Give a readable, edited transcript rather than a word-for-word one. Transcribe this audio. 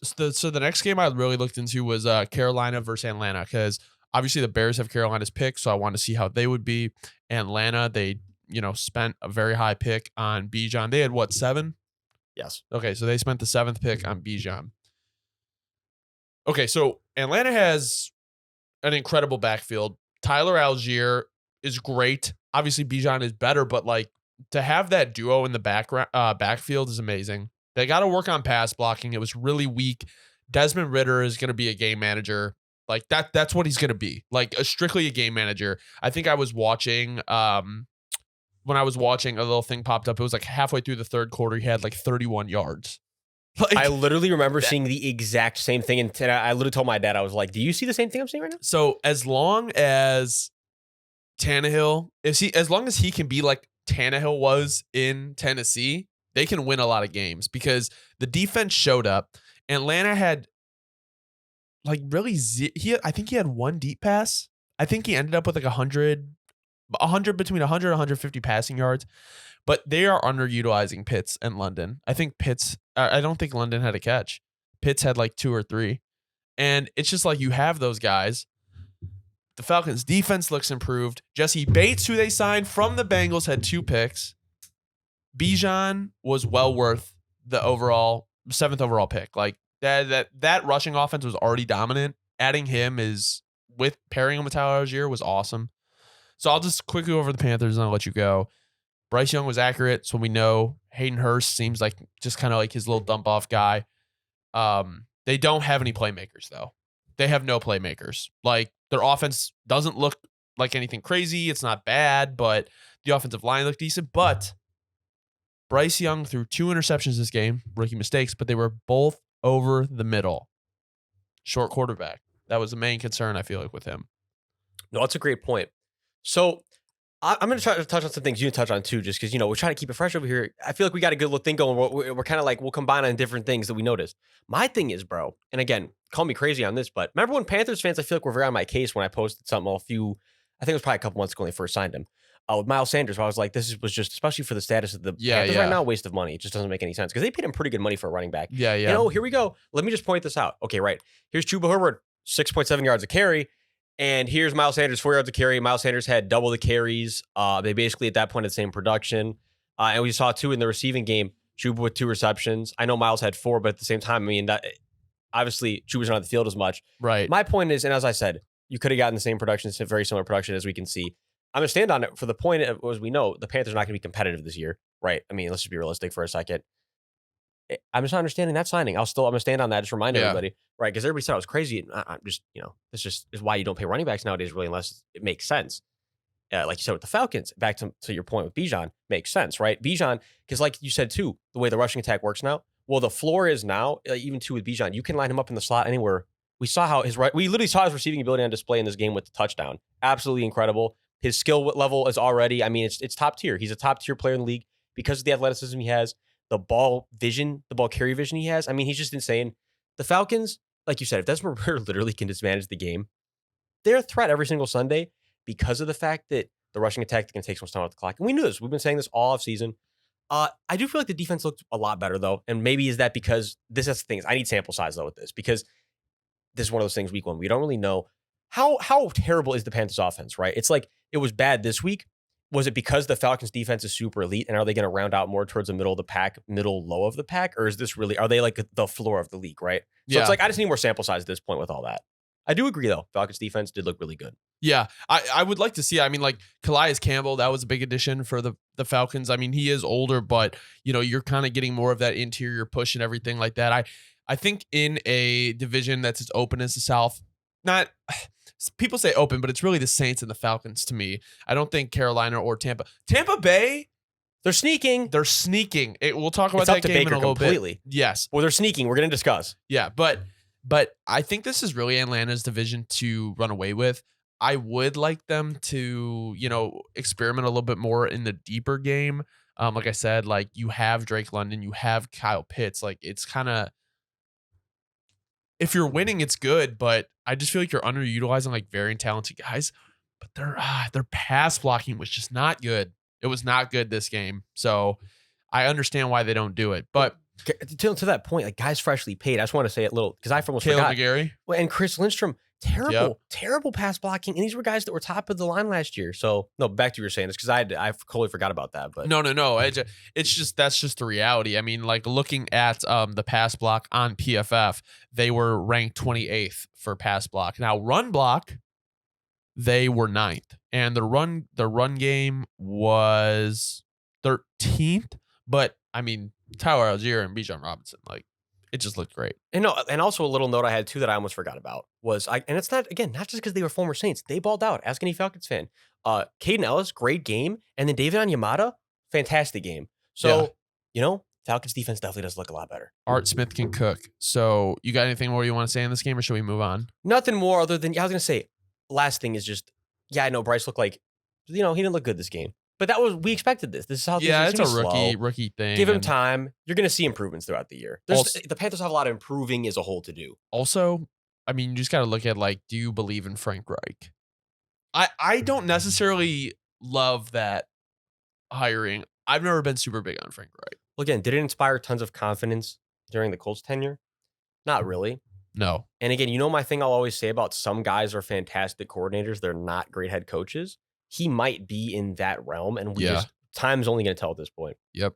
So the next game I really looked into was Carolina versus Atlanta, because obviously the Bears have Carolina's pick, so I wanted to see how they would be. Atlanta, they spent a very high pick on Bijan. They had what, 7? Yes. Okay, so they spent the 7th pick on Bijan. Okay, so Atlanta has an incredible backfield. Tyler Algier is great. Obviously, Bijan is better, but like to have that duo in the backfield is amazing. They got to work on pass blocking. It was really weak. Desmond Ridder is going to be a game manager. Like that's what he's going to be. Like strictly a game manager. I think I was watching when I was watching, a little thing popped up. It was like halfway through the third quarter, he had like 31 yards. Like, I literally remember seeing the exact same thing, and I literally told my dad, I was like, "Do you see the same thing I'm seeing right now?" So as long as Tannehill, as long as he can be like Tannehill was in Tennessee, they can win a lot of games because the defense showed up. Atlanta had like really I think he had one deep pass. I think he ended up with like 100 between 100 and 150 passing yards, but they are underutilizing Pitts and London. I think I don't think London had a catch. Pitts had like 2 or 3. And it's just like you have those guys. The Falcons defense looks improved. Jesse Bates, who they signed from the Bengals, had 2 picks. Bijan was well worth the 7th overall pick. Like that rushing offense was already dominant. Adding him pairing him with Tyler Algier was awesome. So I'll just quickly go over the Panthers and I'll let you go. Bryce Young was accurate, so we know. Hayden Hurst seems like just kind of like his little dump off guy. They don't have any playmakers though. They have no playmakers. Like their offense doesn't look like anything crazy. It's not bad, but the offensive line looked decent. But Bryce Young threw 2 interceptions this game, rookie mistakes, but they were both over the middle. Short quarterback. That was the main concern, I feel like, with him. No, that's a great point. So I'm going to try to touch on some things you can touch on too, just because, we're trying to keep it fresh over here. I feel like we got a good little thing going. We're kind of like, we'll combine on different things that we noticed. My thing is, bro, and again, call me crazy on this, but remember when Panthers fans, I feel like were very on my case when I posted something I think it was probably a couple months ago when they first signed him, with Miles Sanders, where I was like, this was just, especially for the status of the Panthers right now, a waste of money. It just doesn't make any sense because they paid him pretty good money for a running back. Yeah. Here we go. Let me just point this out. Okay, right. Here's Chuba Hubbard, 6.7 yards a carry. And here's Miles Sanders, 4 yards a carry. Miles Sanders had double the carries. They basically at that point had the same production. And we saw 2 in the receiving game. Chuba with 2 receptions. I know Miles had 4, but at the same time, I mean, obviously Chuba's not on the field as much. Right. My point is, and as I said, you could have gotten the same production, very similar production as we can see. I'm going to stand on it for the point, as we know, the Panthers are not going to be competitive this year. Right. I mean, let's just be realistic for a second. I'm just not understanding that signing. I'm going to stand on that. Just remind everybody, right? Because everybody said I was crazy. I'm just, this just is why you don't pay running backs nowadays, really, unless it makes sense. Like you said with the Falcons, back to your point with Bijan, makes sense, right? Bijan, because like you said too, the way the rushing attack works now, well, the floor is now, even too with Bijan, you can line him up in the slot anywhere. We literally saw his receiving ability on display in this game with the touchdown. Absolutely incredible. His skill level is already, I mean, it's top tier. He's a top tier player in the league because of the athleticism he has. The ball carry vision he has. I mean, he's just insane. The Falcons, like you said, if Desmond Ridder literally can just manage the game, they're a threat every single Sunday because of the fact that the rushing attack can take some time off the clock. And we knew this. We've been saying this all off season. I do feel like the defense looked a lot better, though. And maybe is that because that's the thing. I need sample size, though, with this because this is one of those things week 1. We don't really know how terrible is the Panthers offense, right? It's like it was bad this week. Was it because the Falcons defense is super elite and are they going to round out more towards the middle of the pack, low of the pack? Or is this really, are they like the floor of the league, right? So it's like, I just need more sample size at this point with all that. I do agree though. Falcons defense did look really good. Yeah. I would like to see, I mean, like Calais Campbell, that was a big addition for the Falcons. I mean, he is older, but you're kind of getting more of that interior push and everything like that. I think in a division that's as open as the South, not people say open, but it's really the Saints and the Falcons to me. I don't think Carolina or Tampa Bay, they're sneaking. We'll talk about that game in a little bit. Yes. Well, they're sneaking. We're going to discuss. Yeah, but I think this is really Atlanta's division to run away with. I would like them to, experiment a little bit more in the deeper game. Like I said, like you have Drake London, you have Kyle Pitts. Like it's kind of, if you're winning, it's good, but I just feel like you're underutilizing like very talented guys. But their pass blocking was just not good. It was not good this game. So I understand why they don't do it. But To that point, like guys freshly paid. I just want to say it little because I almost Caleb forgot. McGarry. Well, and Chris Lindstrom, terrible pass blocking, and these were guys that were top of the line last year. So no, back to what you're saying, it's because I totally forgot about that. But No. It's just that's just the reality. I mean, like looking at the pass block on PFF, they were ranked 28th for pass block. Now run block, they were 9th, and the run game was 13th. But I mean, Tyler Algier and Bijan Robinson, like it just looked great. And no, and also a little note I had too that I almost forgot about was and it's not just because they were former Saints, they balled out. Ask any Falcons fan. Caden Ellis, great game, and then David Onyemata, fantastic game. So Falcons defense definitely does look a lot better. Art Smith can cook. So you got anything more you want to say in this game, or should we move on? Nothing more other than I was gonna say. Last thing is just I know Bryce looked like he didn't look good this game. But we expected this. This is how it's a rookie thing. Give him time. You're going to see improvements throughout the year. The Panthers have a lot of improving as a whole to do. Also, I mean, you just got to look at like, do you believe in Frank Reich? I don't necessarily love that hiring. I've never been super big on Frank Reich. Well, again, did it inspire tons of confidence during the Colts tenure? Not really. No. And again, my thing I'll always say about some guys are fantastic coordinators. They're not great head coaches. He might be in that realm, and time's only going to tell at this point. Yep.